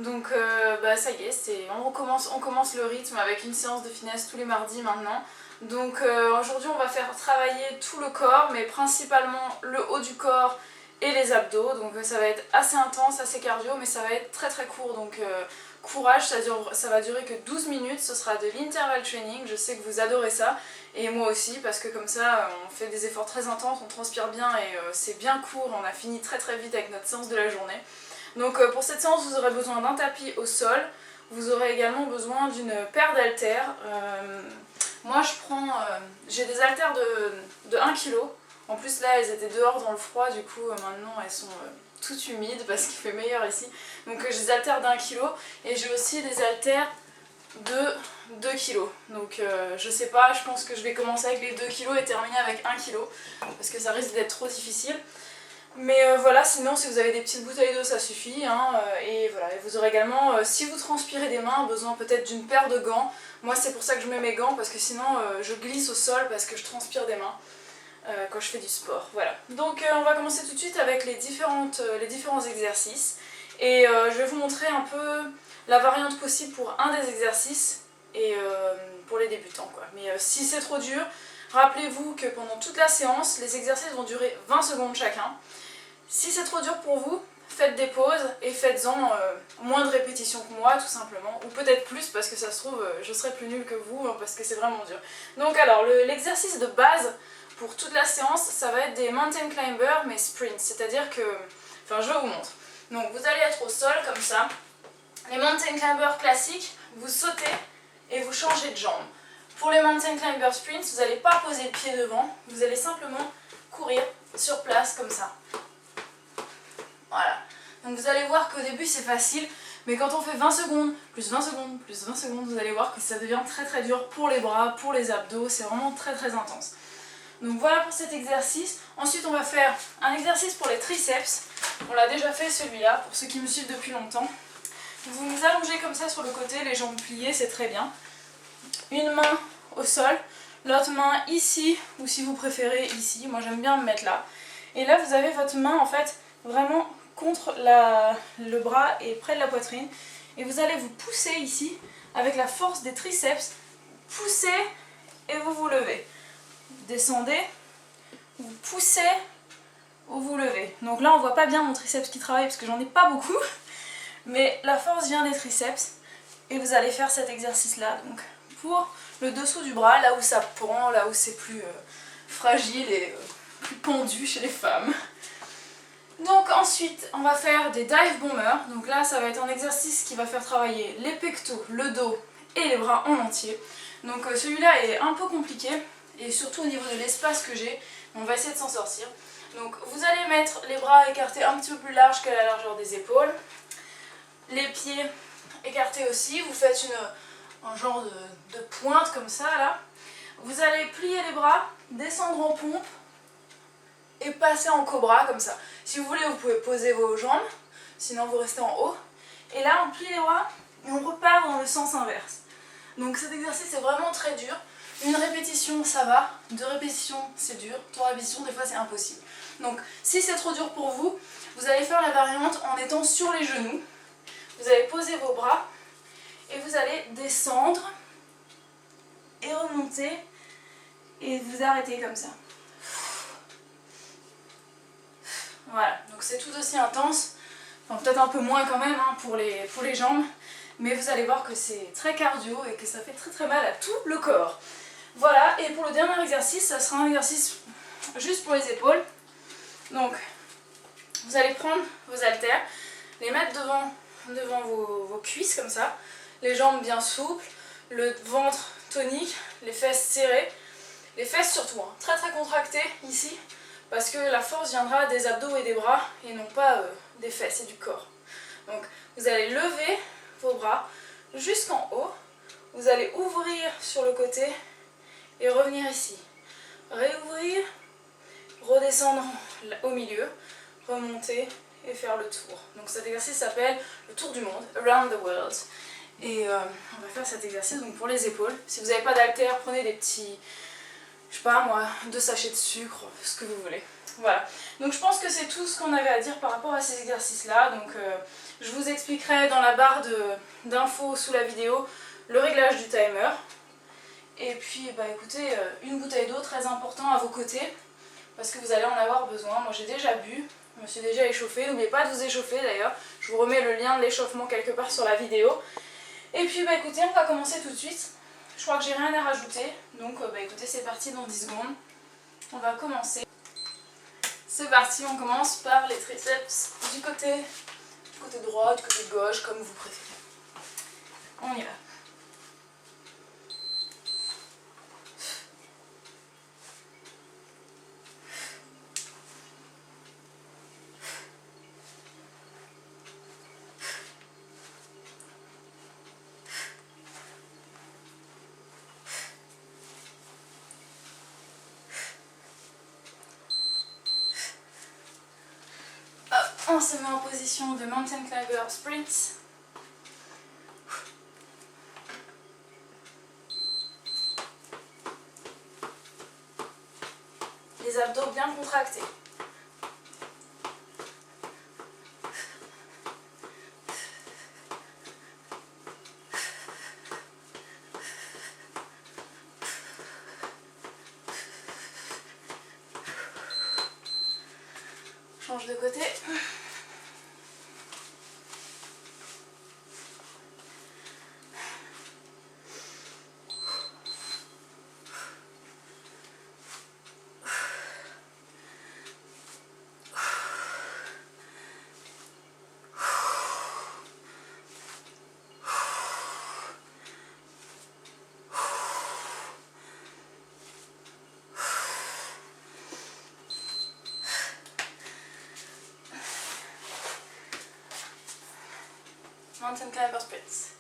Donc ça y est, on commence le rythme avec une séance de finesse tous les mardis maintenant. Donc aujourd'hui on va faire travailler tout le corps, mais principalement le haut du corps et les abdos. Donc ça va être assez intense, assez cardio, mais ça va être très très court. Donc courage, ça va durer que 12 minutes, ce sera de l'interval training. Je sais que vous adorez ça, et moi aussi, parce que comme ça on fait des efforts très intenses, on transpire bien et c'est bien court, on a fini très très vite avec notre séance de la journée. Donc pour cette séance vous aurez besoin d'un tapis au sol, vous aurez également besoin d'une paire d'haltères. Moi j'ai des haltères de 1 kg. En plus là elles étaient dehors dans le froid, du coup maintenant elles sont toutes humides parce qu'il fait meilleur ici. Donc j'ai des haltères d'1 kg et j'ai aussi des haltères de 2 kg. Donc je sais pas, je pense que je vais commencer avec les 2 kg et terminer avec 1 kg parce que ça risque d'être trop difficile. Mais voilà, sinon si vous avez des petites bouteilles d'eau ça suffit, hein, et voilà. Et vous aurez également, si vous transpirez des mains, besoin peut-être d'une paire de gants. Moi c'est pour ça que je mets mes gants, parce que sinon je glisse au sol parce que je transpire des mains quand je fais du sport. Voilà. Donc on va commencer tout de suite avec les différents exercices. Et je vais vous montrer un peu la variante possible pour un des exercices et pour les débutants, quoi. Mais si c'est trop dur, rappelez-vous que pendant toute la séance, les exercices vont durer 20 secondes chacun. Si c'est trop dur pour vous, faites des pauses et faites-en moins de répétitions que moi tout simplement, ou peut-être plus parce que ça se trouve je serai plus nulle que vous parce que c'est vraiment dur. Donc alors l'exercice de base pour toute la séance, ça va être des mountain climbers mais sprint, c'est-à-dire que, enfin je vous montre. Donc vous allez être au sol comme ça. Les mountain climbers classiques, vous sautez et vous changez de jambe. Pour les mountain climbers sprint, vous n'allez pas poser le pied devant, vous allez simplement courir sur place comme ça. Voilà. Donc vous allez voir qu'au début c'est facile, mais quand on fait 20 secondes, plus 20 secondes, plus 20 secondes, vous allez voir que ça devient très très dur pour les bras, pour les abdos, c'est vraiment très très intense. Donc voilà pour cet exercice. Ensuite on va faire un exercice pour les triceps. On l'a déjà fait celui-là, pour ceux qui me suivent depuis longtemps. Vous vous allongez comme ça sur le côté, les jambes pliées, c'est très bien. Une main au sol, l'autre main ici, ou si vous préférez ici, moi j'aime bien me mettre là. Et là vous avez votre main en fait vraiment contre le bras et près de la poitrine. Et vous allez vous pousser ici avec la force des triceps. Poussez et vous vous levez. Descendez, vous poussez ou vous levez. Donc là on voit pas bien mon triceps qui travaille parce que j'en ai pas beaucoup. Mais la force vient des triceps. Et vous allez faire cet exercice là. Donc pour le dessous du bras, là où ça pend, là où c'est plus fragile et plus pendu chez les femmes. Donc ensuite on va faire des dive bombers. Donc là ça va être un exercice qui va faire travailler les pectoraux, le dos et les bras en entier. Donc celui-là est un peu compliqué et surtout au niveau de l'espace que j'ai, on va essayer de s'en sortir. Donc vous allez mettre les bras écartés un petit peu plus large que la largeur des épaules, les pieds écartés aussi, vous faites un genre de pointe comme ça là. Vous allez plier les bras, descendre en pompe et passer en cobra comme ça. Si vous voulez vous pouvez poser vos jambes, sinon vous restez en haut. Et là on plie les bras et on repart dans le sens inverse. Donc cet exercice est vraiment très dur. Une répétition ça va, 2 répétitions c'est dur, 3 répétitions des fois c'est impossible. Donc si c'est trop dur pour vous, vous allez faire la variante en étant sur les genoux. Vous allez poser vos bras et vous allez descendre et remonter et vous arrêter comme ça. Voilà, donc c'est tout aussi intense, enfin, peut-être un peu moins quand même hein, pour les jambes, mais vous allez voir que c'est très cardio et que ça fait très très mal à tout le corps. Voilà, et pour le dernier exercice, ça sera un exercice juste pour les épaules. Donc, vous allez prendre vos haltères, les mettre devant vos cuisses comme ça, les jambes bien souples, le ventre tonique, les fesses serrées, les fesses surtout, hein, très très contractées ici, parce que la force viendra des abdos et des bras et non pas des fesses et du corps. Donc vous allez lever vos bras jusqu'en haut, vous allez ouvrir sur le côté et revenir ici. Réouvrir, redescendre au milieu, remonter et faire le tour. Donc cet exercice s'appelle le tour du monde, Around the World. Et on va faire cet exercice donc pour les épaules. Si vous n'avez pas d'haltères, prenez des petits, je sais pas moi, 2 sachets de sucre, ce que vous voulez. Voilà. Donc je pense que c'est tout ce qu'on avait à dire par rapport à ces exercices-là. Donc Je vous expliquerai dans la barre d'infos sous la vidéo le réglage du timer. Et puis bah écoutez, une bouteille d'eau très important à vos côtés parce que vous allez en avoir besoin. Moi j'ai déjà bu, je me suis déjà échauffée. N'oubliez pas de vous échauffer d'ailleurs. Je vous remets le lien de l'échauffement quelque part sur la vidéo. Et puis bah écoutez, on va commencer tout de suite. Je crois que j'ai rien à rajouter. Donc bah écoutez, c'est parti dans 10 secondes. On va commencer. C'est parti, on commence par les triceps du côté droit, du côté gauche, comme vous préférez. On y va. On se met en position de Mountain Climber Sprint. Les abdos bien contractés. Change de côté. Mountain Climber Sprints.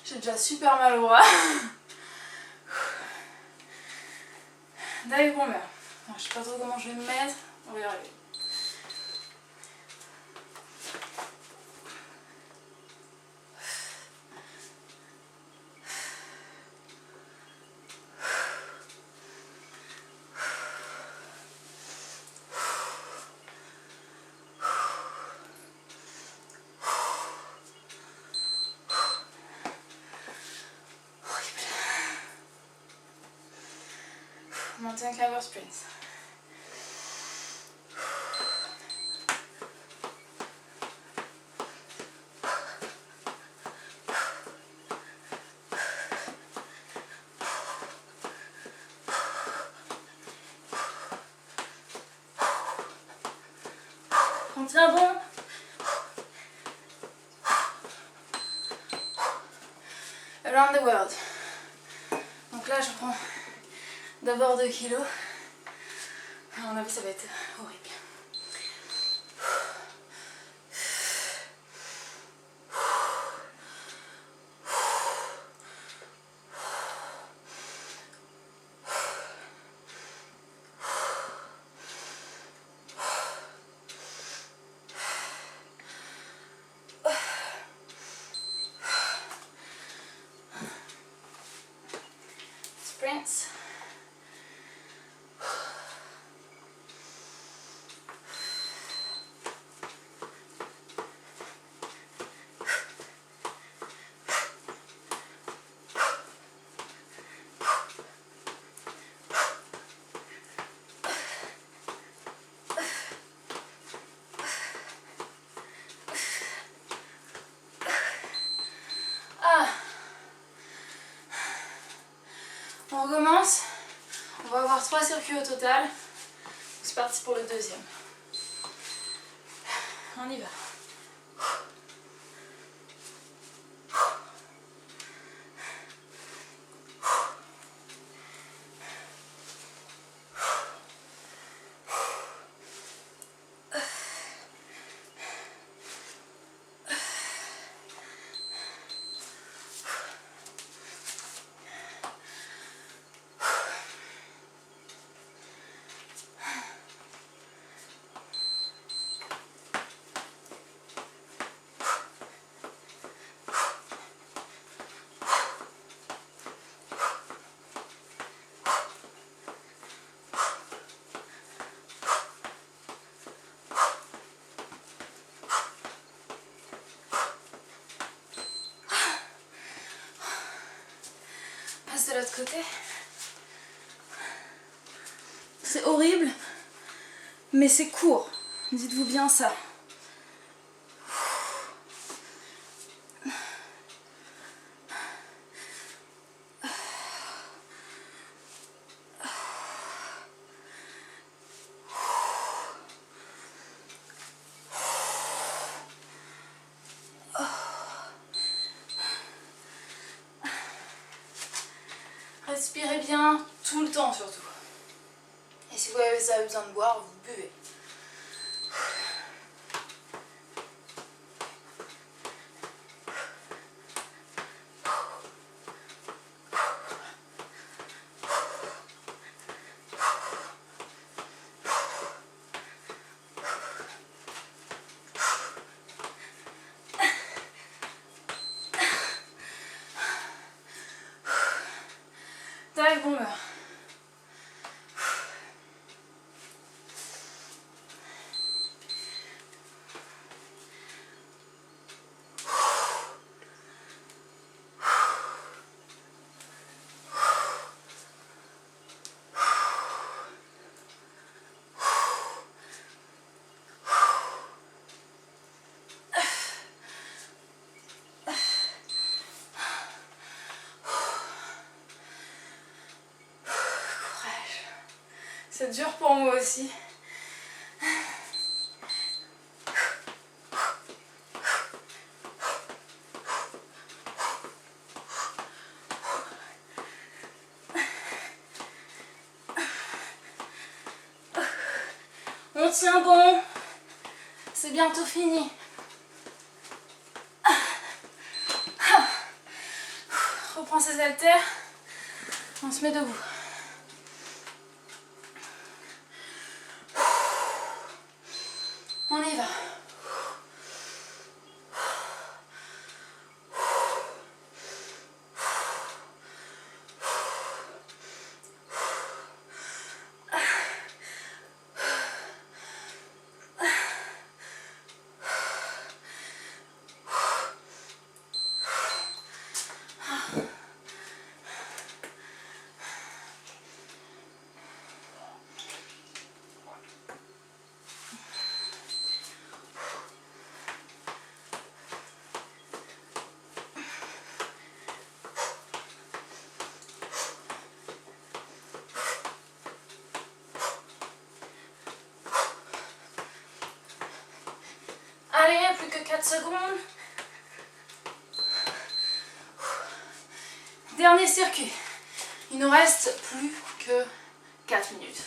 J'ai déjà super mal au bras. Dave Bomber. Je sais pas trop comment je vais me mettre. On va y arriver. Mountain Climber Sprints. On tient bon. Around the world. Donc là je prends d'abord 2 kilos. À mon avis ça va être horrible. Sprints. On recommence. On va avoir 3 circuits au total. C'est parti pour le deuxième. On y va. de l'autre côté. C'est horrible, mais c'est court. Dites-vous bien ça. Respirez bien tout le temps surtout. Et si vous avez besoin de boire, vous buvez. Tac, bon meurt. C'est dur pour moi aussi. On tient bon. C'est bientôt fini. Reprends ses haltères. On se met debout. On y va. Allez, plus que 4 secondes. Dernier circuit. Il nous reste plus que 4 minutes.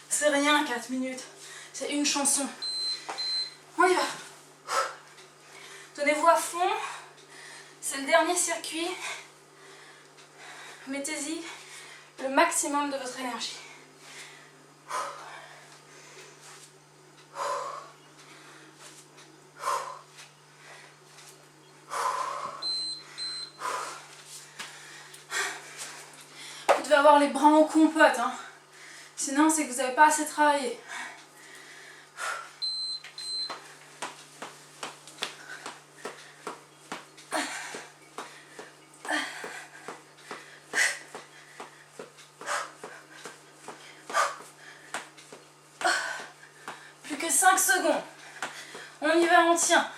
C'est rien 4 minutes. C'est une chanson. On y va. Donnez-vous à fond. C'est le dernier circuit. Mettez-y le maximum de votre énergie. Vous devez avoir les bras en compote, hein. Sinon c'est que vous n'avez pas assez travaillé. Plus que 5 secondes. On y va, on tient.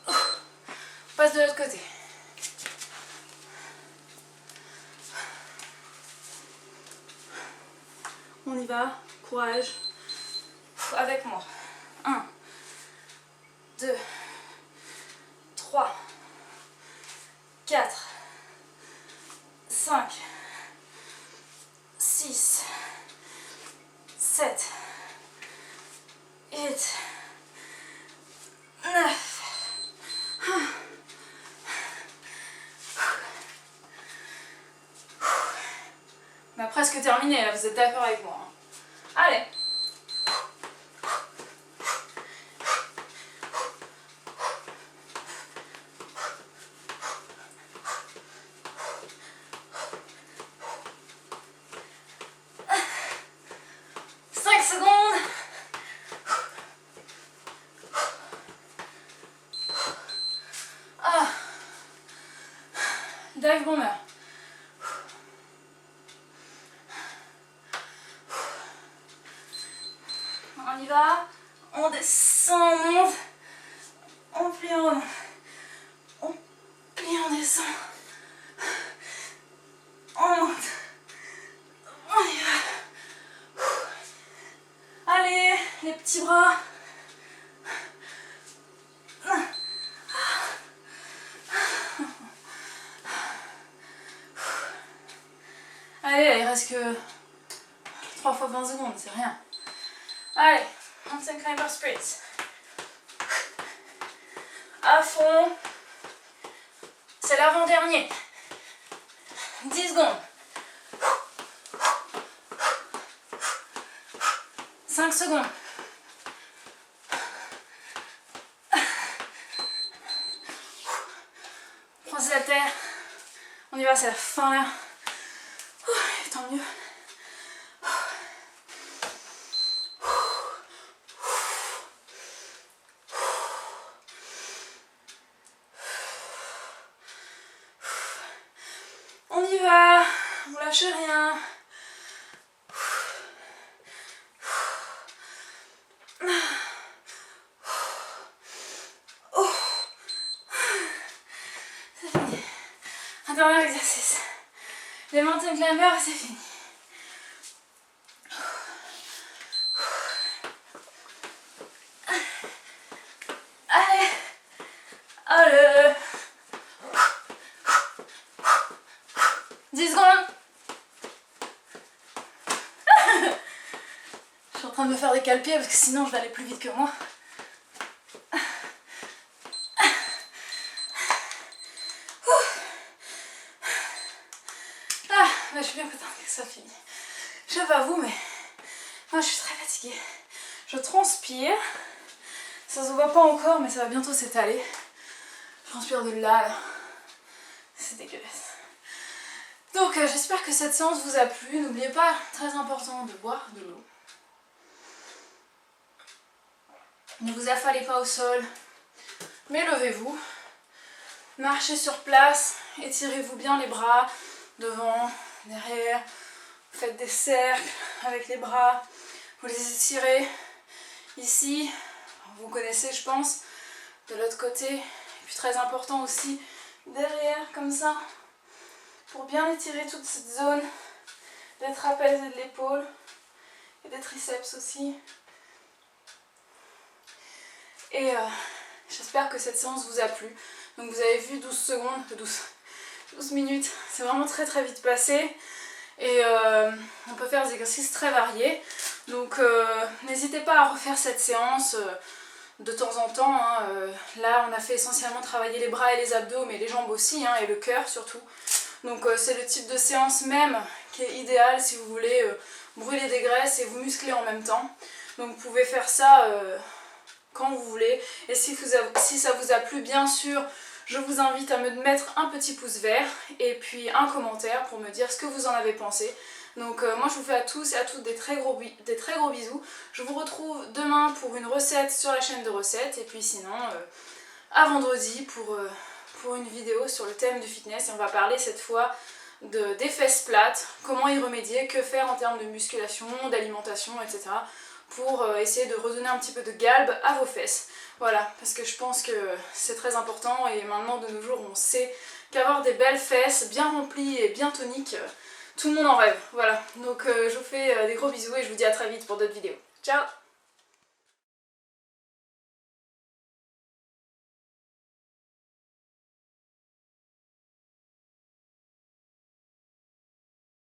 On passe de l'autre côté. On y va, courage. Avec moi. 1, 2, 3, 4, 5, 6, 7, 8, 9. On a presque terminé là, vous êtes d'accord avec moi, hein. Allez. On y va. On descend, on monte. On plie, on remonte. On plie, on descend. On monte. On y va. Allez, les petits bras. Allez, il reste que 3 fois 20 secondes, c'est rien. Allez, mountain climber sprints. À fond. C'est l'avant-dernier. 10 secondes. 5 secondes. Croisez la terre. On y va, c'est la fin là. Tant mieux. On y va, on lâche rien. C'est fini. Un dernier exercice. Les mountain climbers, c'est fini. Allez, allez. 10 secondes. Je suis en train de me faire des cale-pieds parce que sinon je vais aller plus vite que moi. Je suis bien contente que ça finisse. Je sais pas vous, mais moi je suis très fatiguée. Je transpire. Ça se voit pas encore, mais ça va bientôt s'étaler. Je transpire de là. C'est dégueulasse. Donc j'espère que cette séance vous a plu. N'oubliez pas, très important, de boire de l'eau. Ne vous affalez pas au sol, mais levez-vous. Marchez sur place, étirez-vous bien les bras, devant, derrière. Faites des cercles avec les bras, vous les étirez. Ici, vous connaissez je pense, de l'autre côté. Et puis très important aussi, derrière, comme ça, pour bien étirer toute cette zone des trapèzes et de l'épaule, et des triceps aussi. Et j'espère que cette séance vous a plu. Donc vous avez vu 12 secondes, 12 minutes, c'est vraiment très très vite passé. Et on peut faire des exercices très variés. Donc n'hésitez pas à refaire cette séance de temps en temps. Hein. Là on a fait essentiellement travailler les bras et les abdos, mais les jambes aussi, hein, et le cœur surtout. Donc c'est le type de séance même qui est idéal si vous voulez brûler des graisses et vous muscler en même temps. Donc vous pouvez faire ça quand vous voulez. Et si ça vous a plu, bien sûr, je vous invite à me mettre un petit pouce vert et puis un commentaire pour me dire ce que vous en avez pensé. Donc moi je vous fais à tous et à toutes des très gros bisous. Je vous retrouve demain pour une recette sur la chaîne de recettes. Et puis sinon à vendredi pour une vidéo sur le thème du fitness. Et on va parler cette fois des fesses plates, comment y remédier, que faire en termes de musculation, d'alimentation, etc. pour essayer de redonner un petit peu de galbe à vos fesses. Voilà, parce que je pense que c'est très important et maintenant de nos jours on sait qu'avoir des belles fesses bien remplies et bien toniques, tout le monde en rêve. Voilà, donc je vous fais des gros bisous et je vous dis à très vite pour d'autres vidéos. Ciao!